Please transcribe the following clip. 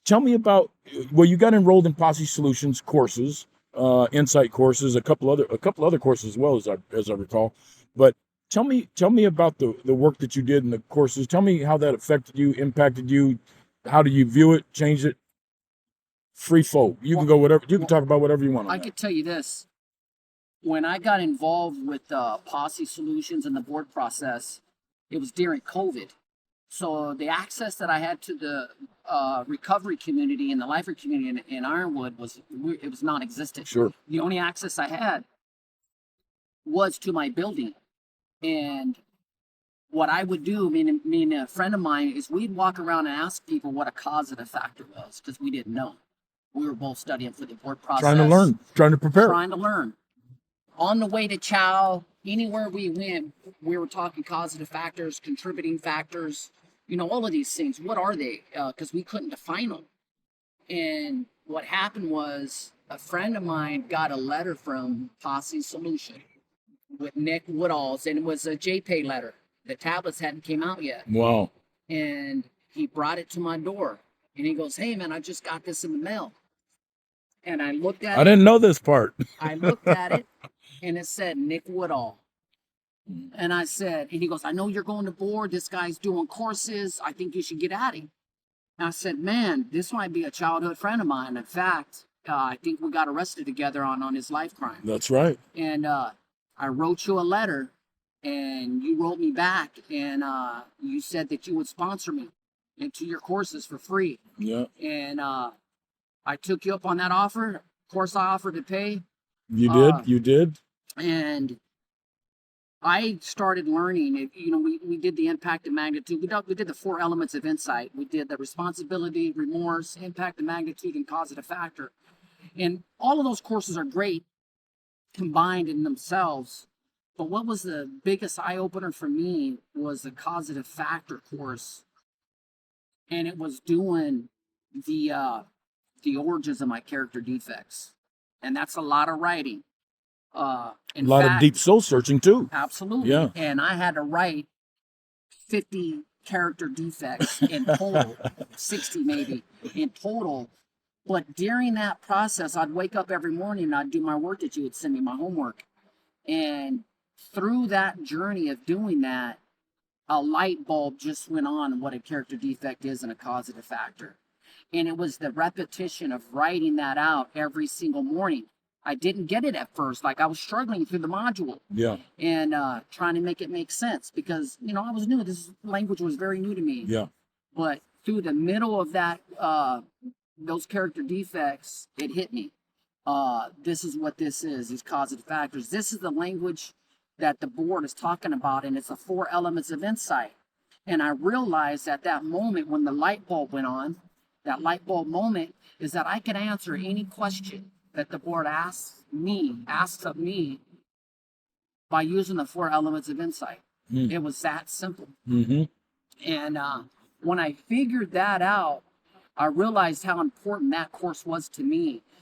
tell me about, well, you got enrolled in Posse Solutions courses, insight courses, a couple other courses as well, as I recall. But tell me about the work that you did in the courses. Tell me how that affected you, impacted you. How do you view it, change it? Free flow. You can go whatever. You can talk about whatever you want. I could tell you this. When I got involved with Posse Solutions and the board process, it was during COVID. So the access that I had to the recovery community and the lifer community in Ironwood was non-existent. Sure. The only access I had was to my building. And what I would do, me and a friend of mine, is we'd walk around and ask people what a causative factor was, because we didn't know. We were both studying for the board process. Trying to learn, trying to prepare. Trying to learn. On the way to Chow, anywhere we went, we were talking causative factors, contributing factors, all of these things. What are they? Because we couldn't define them. And what happened was a friend of mine got a letter from Posse Solution with Nick Woodall's, and it was a JPay letter. The tablets hadn't came out yet. Wow. And he brought it to my door. And he goes, "Hey, man, I just got this in the mail." And I looked at it. I didn't know this part. I looked at it, and it said Nick Woodall. And I said, and he goes, "I know you're going to board. This guy's doing courses. I think you should get at him." And I said, "Man, this might be a childhood friend of mine. In fact, I think we got arrested together on his life crime." That's right. And I wrote you a letter, and you wrote me back, and you said that you would sponsor me into your courses for free. Yeah. And I took you up on that offer. Of course, I offered to pay. You did. You did. And I started learning. We did the impact and magnitude. We did the 4 elements of insight. We did the responsibility, remorse, impact and magnitude, and causative factor. And all of those courses are great combined in themselves. But what was the biggest eye opener for me was the causative factor course. And it was doing the origins of my character defects. And that's a lot of writing. A lot of deep soul searching too. Absolutely. Yeah. And I had to write 50 character defects in total, 60 maybe in total. But during that process, I'd wake up every morning and I'd do my work that you would send me, my homework. And through that journey of doing that, a light bulb just went on what a character defect is and a causative factor. And it was the repetition of writing that out every single morning. I didn't get it at first. Like, I was struggling through the module. Yeah. And trying to make it make sense because, I was new. This language was very new to me. Yeah. But through the middle of that, those character defects, it hit me. This is what this is, these causative factors. This is the language that the board is talking about, and it's the 4 elements of insight. And I realized at that moment when the light bulb went on, that light bulb moment is that I can answer any question that the board asks of me by using the 4 elements of insight. It was that simple. Mm-hmm. And when I figured that out, I realized how important that course was to me